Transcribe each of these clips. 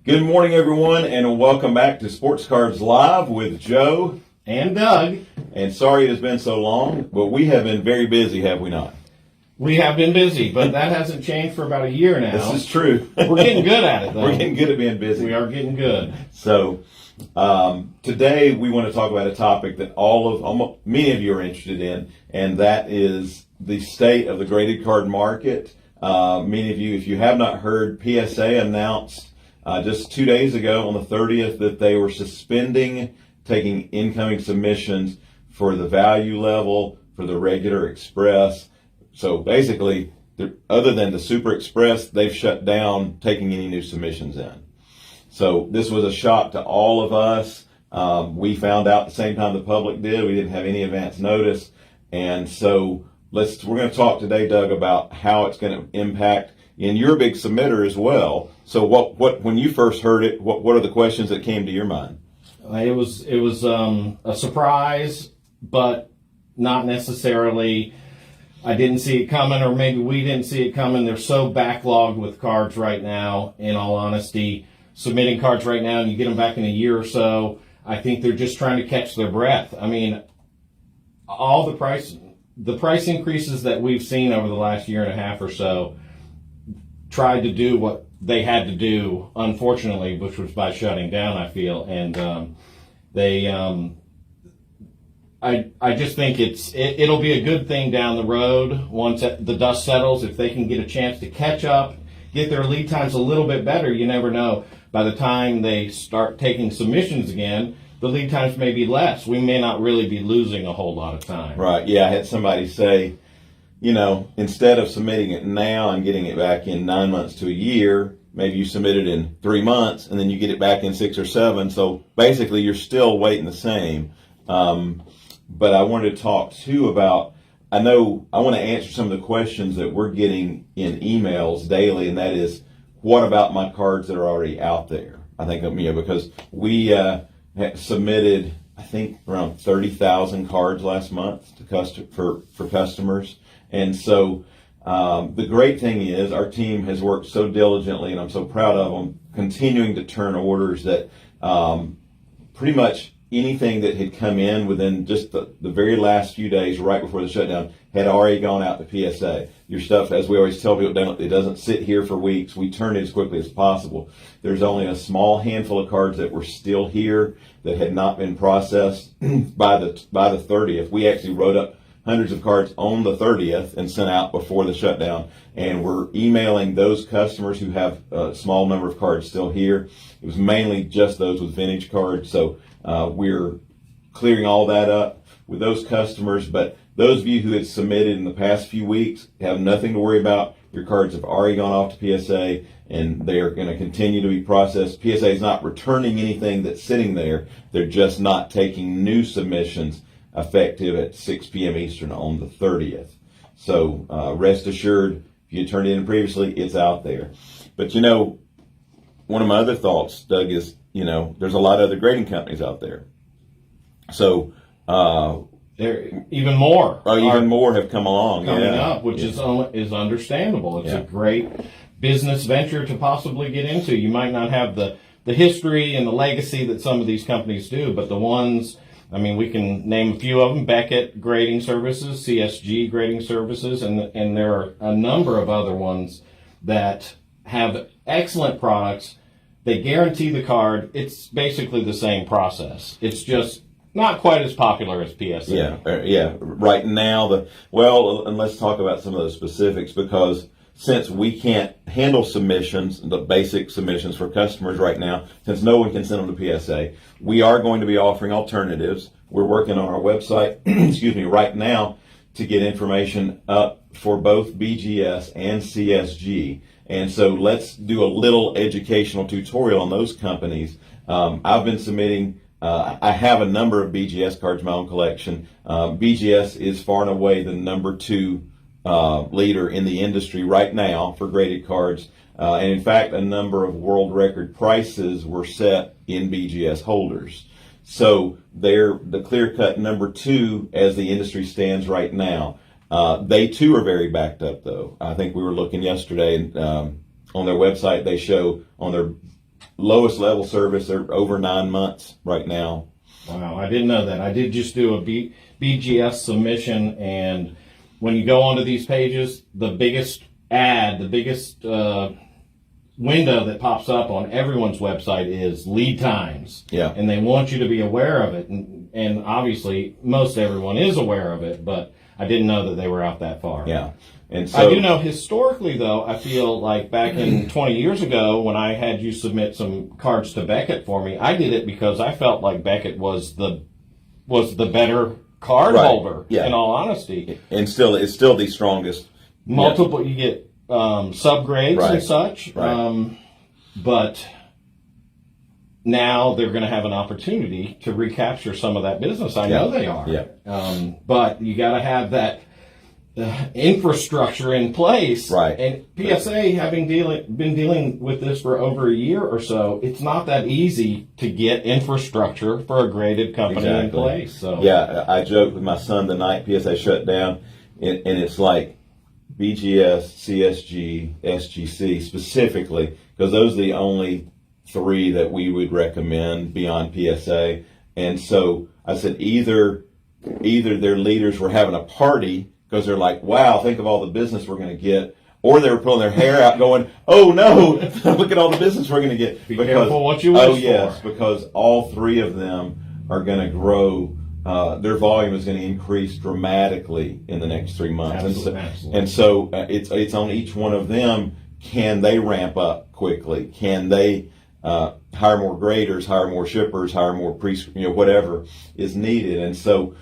Good morning, everyone, and welcome back to Sports Cards Live with Joe and Doug. And sorry it has been so long, but we have been very busy, have we not? We have been busy, but that hasn't changed for about a year now. This is true. We're getting good at it, though. We're getting good at being busy. We are getting good. So today we want to talk about a topic that many of you are interested in, and that is the state of the graded card market. Many of you, if you have not heard, PSA announced just 2 days ago on the 30th that they were suspending taking incoming submissions for the value level, for the regular express. So basically, other than the Super Express, they've shut down taking any new submissions in. So this was a shock to all of us. We found out the same time the public did. We didn't have any advance notice. And so we're going to talk today, Doug, about how it's going to impact. And you're a big submitter as well. So when you first heard it, what are the questions that came to your mind? It was a surprise, but not necessarily. I didn't see it coming, or maybe we didn't see it coming. They're so backlogged with cards right now, in all honesty. Submitting cards right now, and you get them back in a year or so, I think they're just trying to catch their breath. I mean, all the price increases that we've seen over the last year and a half or so tried to do what they had to do, unfortunately, which was by shutting down, I feel. And I just think it'll be a good thing down the road once the dust settles. If they can get a chance to catch up, get their lead times a little bit better, you never know. By the time they start taking submissions again, the lead times may be less. We may not really be losing a whole lot of time. Right. Yeah, I had somebody say, instead of submitting it now and getting it back in 9 months to a year, maybe you submit it in 3 months and then you get it back in 6 or 7. So basically you're still waiting the same. But I wanted to talk too about, I want to answer some of the questions that we're getting in emails daily, and that is, what about my cards that are already out there? I think, because we submitted, I think, around 30,000 cards last month for customers. And so the great thing is our team has worked so diligently, and I'm so proud of them, continuing to turn orders that pretty much anything that had come in within just the very last few days right before the shutdown had already gone out to PSA. Your stuff, as we always tell people, it doesn't sit here for weeks. We turn it as quickly as possible. There's only a small handful of cards that were still here that had not been processed by the 30th. We actually wrote up hundreds of cards on the 30th and sent out before the shutdown. And we're emailing those customers who have a small number of cards still here. It was mainly just those with vintage cards. So we're clearing all that up with those customers. But those of you who had submitted in the past few weeks have nothing to worry about. Your cards have already gone off to PSA, and they are going to continue to be processed. PSA is not returning anything that's sitting there. They're just not taking new submissions effective at 6 p.m. Eastern on the 30th. So rest assured, if you turned it in previously, it's out there. But one of my other thoughts, Doug, is there's a lot of other grading companies out there. So there even more have come along coming up, which is understandable. It's a great business venture to possibly get into. You might not have the history and the legacy that some of these companies do, but the ones, we can name a few of them: Beckett Grading Services, CSG Grading Services, and there are a number of other ones that have excellent products. They guarantee the card. It's basically the same process. It's just not quite as popular as PSA. Yeah. Right now, and let's talk about some of those specifics, because since we can't handle submissions, the basic submissions for customers right now, since no one can send them to PSA, we are going to be offering alternatives. We're working on our website, right now to get information up for both BGS and CSG. And so let's do a little educational tutorial on those companies. I've been submitting, I have a number of BGS cards in my own collection. BGS is far and away the number 2 leader in the industry right now for graded cards. And in fact, a number of world record prices were set in BGS holders. So they're the clear-cut number 2 as the industry stands right now. They too are very backed up, though. I think we were looking yesterday, and on their website they show on their lowest level service, they're over 9 months right now. Wow, I didn't know that. I did just do a BGS submission, and when you go onto these pages, the biggest window that pops up on everyone's website is lead times. Yeah. And they want you to be aware of it. And obviously, most everyone is aware of it, but I didn't know that they were out that far. Yeah. And so I do know historically, though, I feel like back in 20 years ago when I had you submit some cards to Beckett for me, I did it because I felt like Beckett was the better card holder, in all honesty. And it's still the strongest. Multiple, you get subgrades and such, but now they're going to have an opportunity to recapture some of that business. I know they are. Yeah. But you got to have that infrastructure in place. Right. And PSA, having been dealing with this for over a year or so, it's not that easy to get infrastructure for a graded company in place. So yeah, I joked with my son the night PSA shut down, and it's like BGS, CSG, SGC specifically, because those are the only three that we would recommend beyond PSA. And so I said either their leaders were having a party because they're like, wow, think of all the business we're going to get, or they were pulling their hair out going, oh no, look at all the business we're going to get. Be careful what you wish for. Oh yes, because all three of them are going to grow. Their volume is going to increase dramatically in the next 3 months. Absolutely. And so it's on each one of them. Can they ramp up quickly? Can they hire more graders, hire more shippers, hire more whatever is needed? And so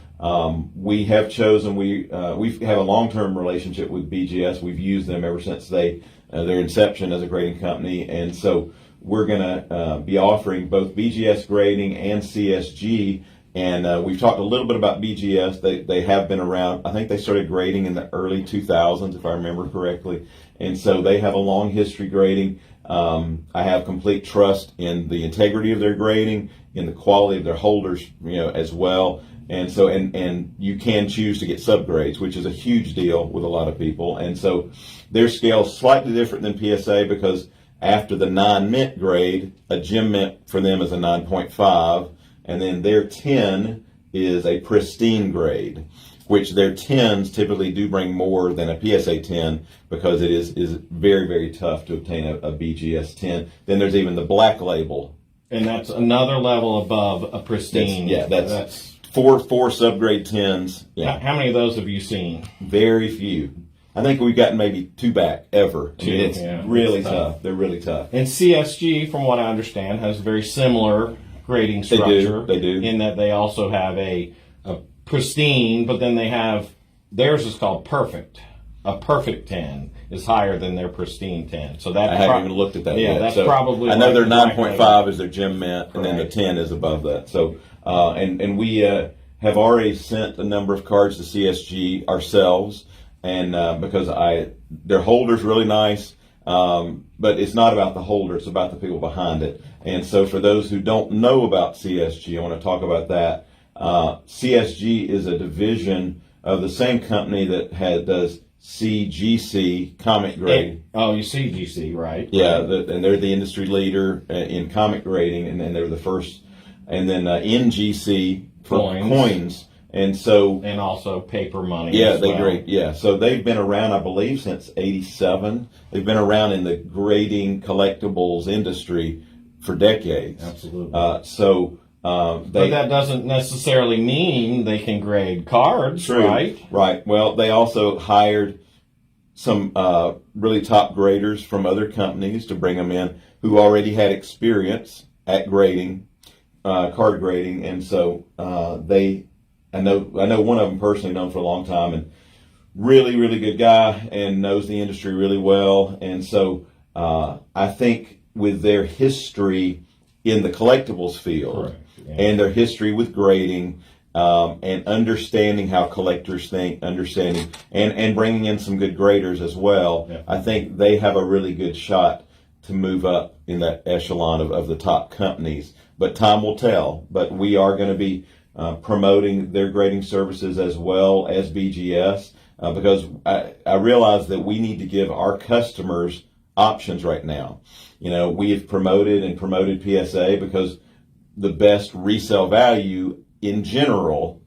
we have chosen, we have a long-term relationship with BGS. We've used them ever since their inception as a grading company. And so we're going to be offering both BGS grading and CSG. And we've talked a little bit about BGS. They have been around. I think they started grading in the early 2000s, if I remember correctly. And so they have a long history grading. I have complete trust in the integrity of their grading, in the quality of their holders, as well. And so, and you can choose to get subgrades, which is a huge deal with a lot of people. And so their scale is slightly different than PSA because after the 9 mint grade, a gem mint for them is a 9.5. And then their 10 is a pristine grade, which their 10s typically do bring more than a PSA 10 because it is very, very tough to obtain a BGS 10. Then there's even the black label. And that's another level above a pristine. That's four subgrade 10s. Yeah. How many of those have you seen? Very few. I think we've gotten maybe 2 back ever. It's really tough. They're really tough. And CSG, from what I understand, has very similar grading structure. They do. In that they also have a pristine, but then they have, theirs is called perfect. A perfect 10 is higher than their pristine 10. So that I haven't even looked at that yet. Yeah, that's probably. I know their 9.5 is their gem mint, and then the 10 is above that. So, and we have already sent a number of cards to CSG ourselves, and because their holder's really nice. But it's not about the holder, it's about the people behind it. And so for those who don't know about CSG, I want to talk about that. CSG is a division of the same company that does CGC, comic grade. You CGC, right? Yeah, and they're the industry leader in comic grading, and then they're the first. And then NGC for coins. And so, and also paper money. Yeah, they grade. Yeah, so they've been around, I believe, since '87. They've been around in the grading collectibles industry for decades. Absolutely. But that doesn't necessarily mean they can grade cards, true, right? Right. Well, they also hired some really top graders from other companies to bring them in who already had experience at grading, card grading, and so I know one of them personally, known for a long time, and really, really good guy and knows the industry really well. And so I think with their history in the collectibles field and their history with grading and understanding how collectors think, and bringing in some good graders as well, I think they have a really good shot to move up in that echelon of the top companies. But time will tell. But we are going to be promoting their grading services as well as BGS because I realize that we need to give our customers options right now. We have promoted PSA because the best resale value in general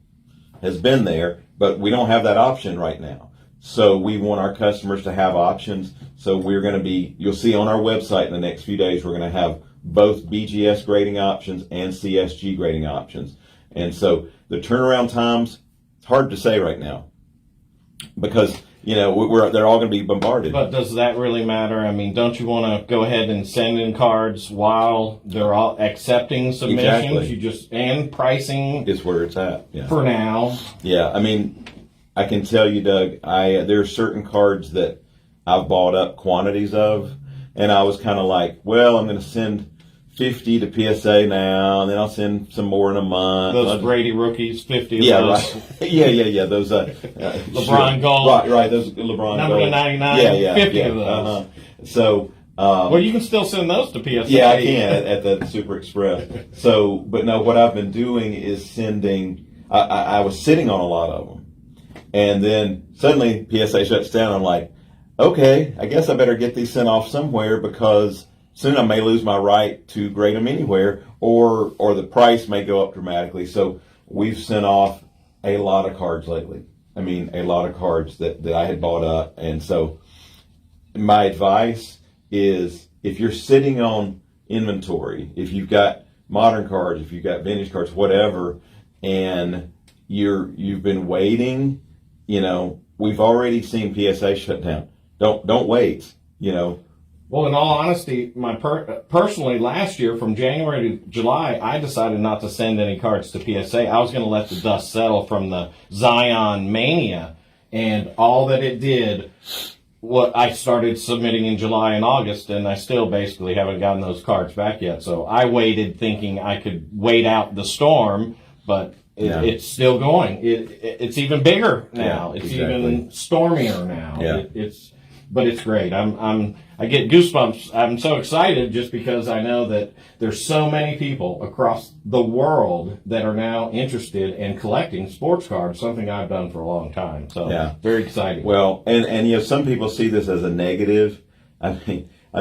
has been there, but we don't have that option right now. So we want our customers to have options. So we're going to you'll see on our website in the next few days, we're going to have both BGS grading options and CSG grading options. And so the turnaround times, it's hard to say right now because, they're all going to be bombarded. But does that really matter? I mean, don't you want to go ahead and send in cards while they're all accepting submissions? Exactly. And pricing is where it's at. Yeah. For now. Yeah. I mean, I can tell you, Doug, there are certain cards that I've bought up quantities of, and I was kind of like, well, I'm going to send 50 to PSA now, and then I'll send some more in a month. Those Brady rookies, 50 of yeah, those. Right. Yeah. Those LeBron Gold. Right. Those LeBron number Gold. 99. 50 of those. So. Well, you can still send those to PSA. Yeah, I can at the Super Express. So, but no, what I've been doing is sending. I was sitting on a lot of them, and then suddenly PSA shuts down. I'm like, okay, I guess I better get these sent off somewhere because soon I may lose my right to grade them anywhere, or the price may go up dramatically. So we've sent off a lot of cards lately. I mean, a lot of cards that I had bought up. And so my advice is if you're sitting on inventory, if you've got modern cards, if you've got vintage cards, whatever, and you've been waiting, we've already seen PSA shut down. Don't wait, Well, in all honesty, personally last year from January to July, I decided not to send any cards to PSA. I was going to let the dust settle from the Zion mania, and all that it did. What I started submitting in July and August, and I still basically haven't gotten those cards back yet. So I waited thinking I could wait out the storm, but it's still going. It's even bigger now. Yeah, it's exactly. even stormier now. Yeah. But it's great. I get goosebumps. I'm so excited just because I know that there's so many people across the world that are now interested in collecting sports cards, something I've done for a long time. So very exciting. Well, and some people see this as a negative. I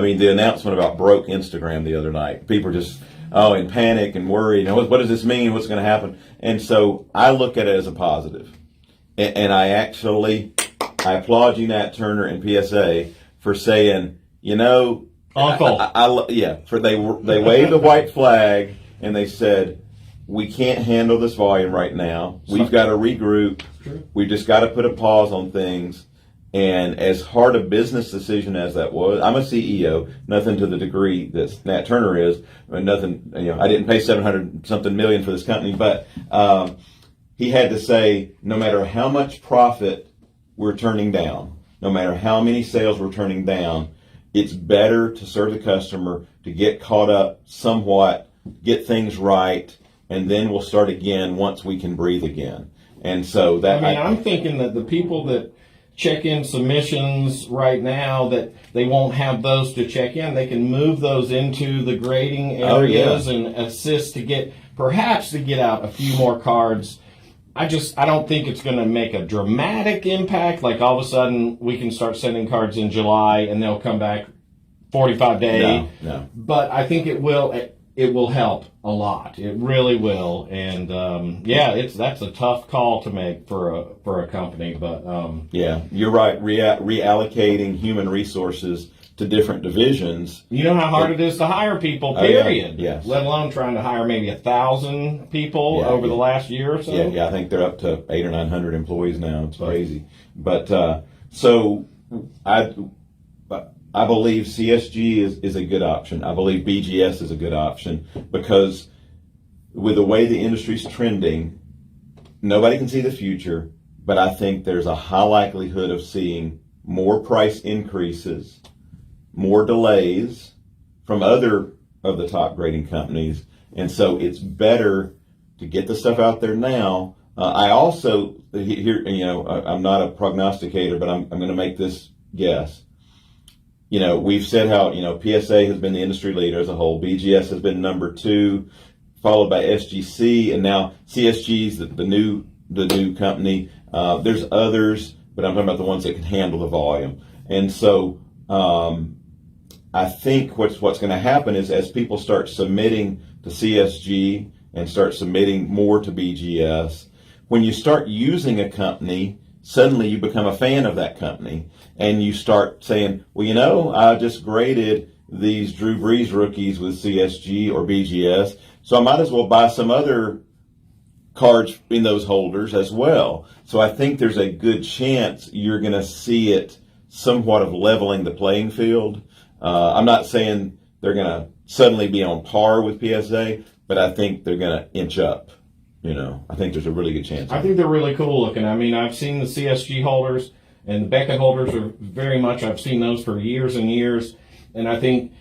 mean the announcement about broke Instagram the other night. People are just in panic and worried. What does this mean? What's going to happen? And so I look at it as a positive. And I applaud you, Nat Turner and PSA, for saying, Uncle. They waved the white flag and they said, we can't handle this volume right now. We've got to regroup. We've just got to put a pause on things. And as hard a business decision as that was, I'm a CEO, nothing to the degree that Nat Turner is. I mean, nothing, I didn't pay $700 something million for this company, but he had to say, no matter how much profit we're turning down, no matter how many sales we're turning down, it's better to serve the customer, to get caught up somewhat, get things right, and then we'll start again once we can breathe again. And so that I'm thinking that the people that check in submissions right now, that they won't have those to check in, they can move those into the grading areas and assist to get out a few more cards. I don't think it's going to make a dramatic impact. Like all of a sudden we can start sending cards in July and they'll come back 45 days. No. But I think it will help a lot. It really will. And that's a tough call to make for a company. But you're right. Reallocating human resources to different divisions. You know how hard it is to hire people, period. Yes. Let alone trying to hire maybe 1,000 people over the last year or so. Yeah, I think they're up to 800 or 900 employees now. It's crazy. But so I believe CSG is a good option. I believe BGS is a good option because with the way the industry's trending, nobody can see the future, but I think there's a high likelihood of seeing more price increases, more delays from other of the top grading companies. And so it's better to get the stuff out there now. I also, I'm not a prognosticator, but I'm going to make this guess. We've said how, PSA has been the industry leader as a whole. BGS has been number 2, followed by SGC, and now CSG is the new company. There's others, but I'm talking about the ones that can handle the volume. And so, I think what's going to happen is as people start submitting to CSG and start submitting more to BGS, when you start using a company, suddenly you become a fan of that company and you start saying, well, I just graded these Drew Brees rookies with CSG or BGS, so I might as well buy some other cards in those holders as well. So I think there's a good chance you're going to see it somewhat of leveling the playing field. I'm not saying they're going to suddenly be on par with PSA, but I think they're going to inch up. I think there's a really good chance. I think they're really cool looking. I mean, I've seen the CSG holders and the Beckett holders are very much, I've seen those for years and years. And I think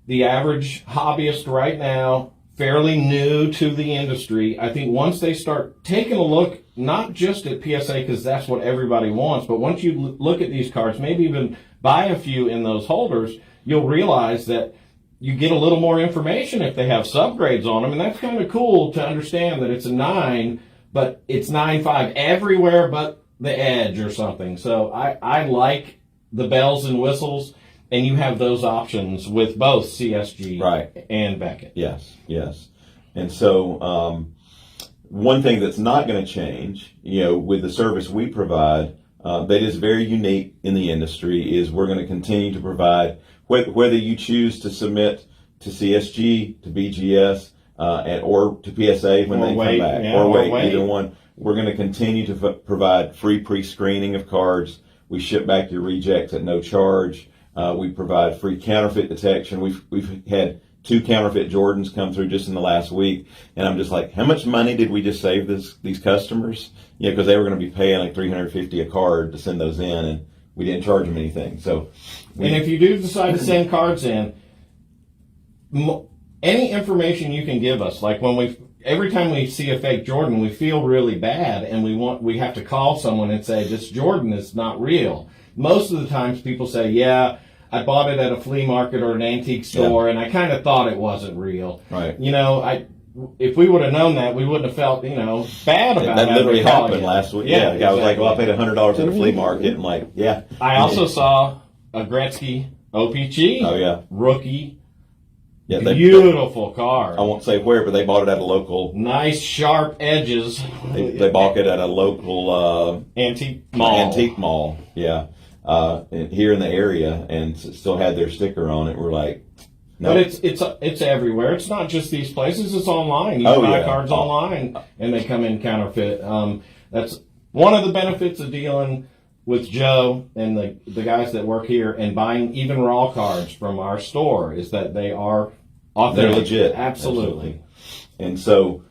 the average hobbyist right now, fairly new to the industry, I think once they start taking a look, not just at PSA because that's what everybody wants, but once you look at these cards, maybe even buy a few in those holders, you'll realize that you get a little more information if they have subgrades on them, and that's kind of cool to understand that it's a 9, but it's 9.5 everywhere but the edge or something. So I like the bells and whistles, and you have those options with both CSG and Beckett. Yes. And so one thing that's not going to change, with the service we provide, that is very unique in the industry, is we're going to continue to provide, whether you choose to submit to CSG, to BGS, or to PSA when they come back, or wait, either one. We're going to continue to provide free pre-screening of cards. We ship back your rejects at no charge. We provide free counterfeit detection. We've had 2 counterfeit Jordans come through just in the last week, and I'm just like, how much money did we just save these customers? Because they were going to be paying like $350 a card to send those in, and we didn't charge them anything. So, and if you do decide to send cards in, any information you can give us, like every time we see a fake Jordan, we feel really bad, and we have to call someone and say, this Jordan is not real. Most of the times people say, yeah, I bought it at a flea market or an antique store, and I kind of thought it wasn't real. Right. If we would have known that, we wouldn't have felt, bad about it. That literally happened last week. Yeah, the guy was like, well, I paid $100 at a flea market. I'm like, yeah. I also saw a Gretzky OPG. Oh, yeah. Rookie. Yeah, beautiful card. I won't say where, but they bought it at a local. Nice sharp edges. They bought it at a local antique mall. Yeah, here in the area, and still had their sticker on it. We're like, no. But it's everywhere. It's not just these places. It's online. You can buy cards online, and they come in counterfeit. That's one of the benefits of dealing with Joe and the guys that work here and buying even raw cards from our store, is that they are authentic. They're legit. Absolutely. And so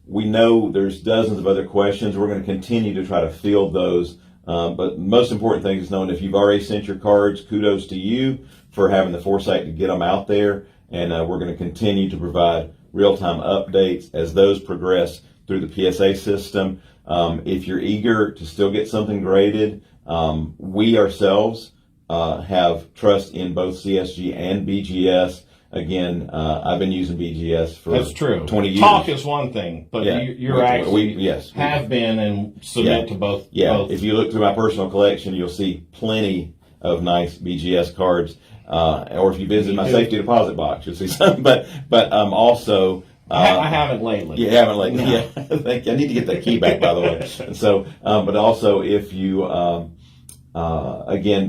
we know there's dozens of other questions. We're going to continue to try to field those. But the most important thing is knowing if you've already sent your cards, kudos to you for having the foresight to get them out there. And we're going to continue to provide real-time updates as those progress through the PSA system. If you're eager to still get something graded, we ourselves have trust in both CSG and BGS. Again, I've been using BGS for That's true. 20 years. Talk is one thing, but you're actually have been and submit to both. Yeah, both. If you look through my personal collection, you'll see plenty of nice BGS cards. Or if you visit my safety deposit box, you'll see some. But also... I haven't lately. You haven't lately. No. Yeah, I need to get that key back, by the way. And so, but also if you, again,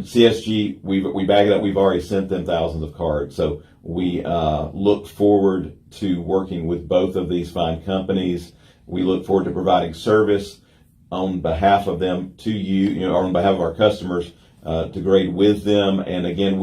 CSG, we bag it up. We've already sent them thousands of cards. So we look forward to working with both of these fine companies. We look forward to providing service on behalf of them to you, or on behalf of our customers to grade with them. And again,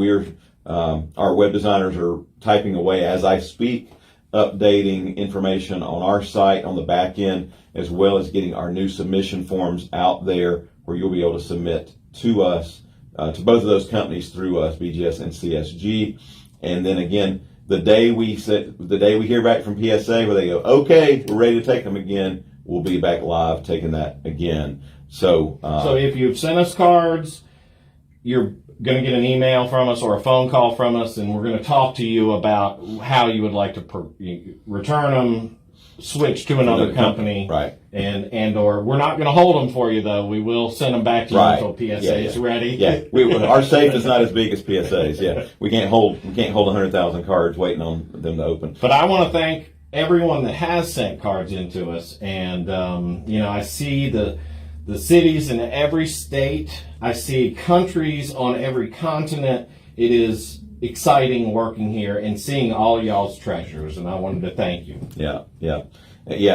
our web designers are typing away as I speak, updating information on our site on the back end, as well as getting our new submission forms out there where you'll be able to submit to us, to both of those companies through us, BGS and CSG. And then again, the day we hear back from PSA where they go, okay, we're ready to take them again, we'll be back live taking that again. So if you've sent us cards, you're going to get an email from us or a phone call from us, and we're going to talk to you about how you would like to return them, switch to another company. Right. And or we're not going to hold them for you, though. We will send them back to you until PSA is ready. Yeah, our safe is not as big as PSA's. Yeah, we can't hold 100,000 cards waiting on them to open. But I want to thank everyone that has sent cards into us, and I see the cities in every state. I see countries on every continent. It is exciting working here and seeing all y'all's treasures, and I wanted to thank you. Yeah,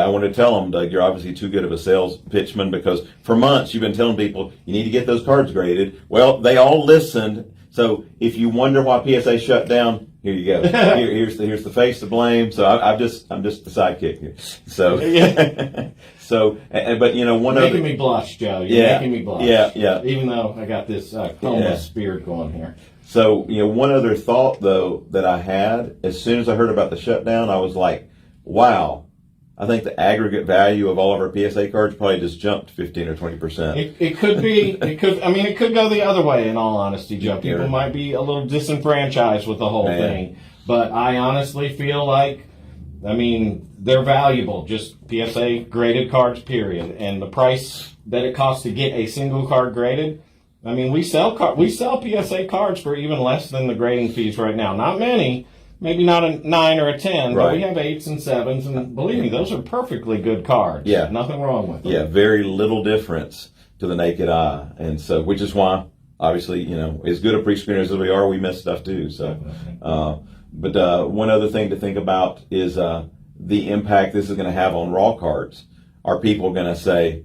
I want to tell them, Doug, you're obviously too good of a sales pitchman, because for months you've been telling people you need to get those cards graded. Well, they all listened. So if you wonder why PSA shut down, here you go. Here's the face to blame. So I'm just the sidekick here. So but one making me blush, Joe. You're making me blush. Yeah. Even though I got this homeless beard going here. So one other thought though that I had as soon as I heard about the shutdown, I was like, wow. I think the aggregate value of all of our PSA cards probably just jumped 15 or 20%. It could be. It could go the other way. In all honesty, Joe, people might be a little disenfranchised with the whole thing. But I honestly feel like, they're valuable. Just PSA graded cards, period. And the price that it costs to get a single card graded. We sell PSA cards for even less than the grading fees right now. Not many. Maybe not a 9 or a 10, but we have 8s and 7s, and believe me, those are perfectly good cards. Yeah. Nothing wrong with them. Yeah, very little difference to the naked eye. And so, which is why, obviously, as good a pre-screeners as we are, we miss stuff too. So, but one other thing to think about is the impact this is going to have on raw cards. Are people going to say,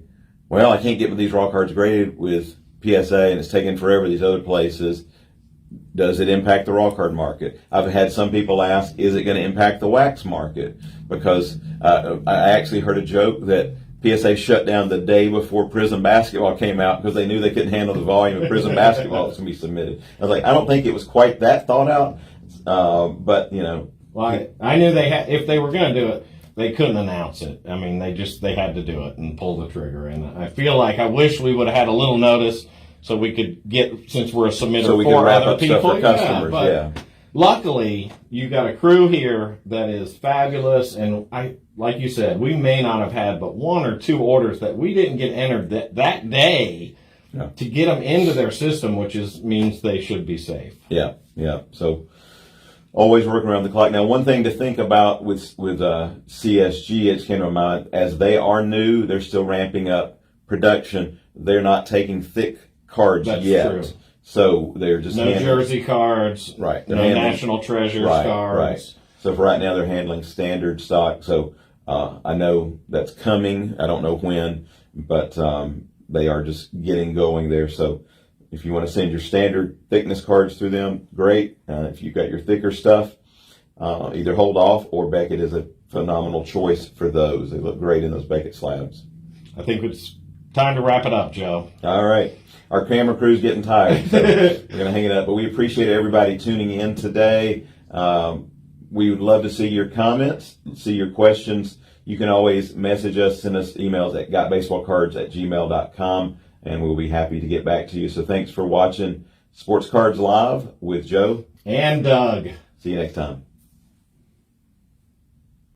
well, I can't get these raw cards graded with PSA and it's taking forever these other places? Does it impact the raw card market? I've had some people ask, is it going to impact the wax market? Because I actually heard a joke that PSA shut down the day before Prism basketball came out because they knew they couldn't handle the volume of Prism basketball that's going to be submitted. I was like, I don't think it was quite that thought out, but Well, I knew if they were going to do it, they couldn't announce it. They had to do it and pull the trigger. And I feel like I wish we would have had a little notice. So we could get, since we're a submitter for other people, for customers. Luckily, you got a crew here that is fabulous, and like you said, we may not have had but 1 or 2 orders that we didn't get entered that day to get them into their system, which means they should be safe. Yeah. So always working around the clock. Now, one thing to think about with CSG, it came to mind, as they are new, they're still ramping up production. They're not taking thick cards yet. True. So they're just no jersey cards, right? No National Treasures cards. Right. So for right now, they're handling standard stock. So I know that's coming. I don't know when, but they are just getting going there. So if you want to send your standard thickness cards through them, great. If you've got your thicker stuff, either hold off, or Beckett is a phenomenal choice for those. They look great in those Beckett slabs. I think it's time to wrap it up, Joe. All right. Our camera crew's getting tired, so we're going to hang it up. But we appreciate everybody tuning in today. We would love to see your comments, see your questions. You can always message us, send us emails at GotBaseballCards@gmail.com, and we'll be happy to get back to you. So thanks for watching Sports Cards Live with Joe and Doug. See you next time.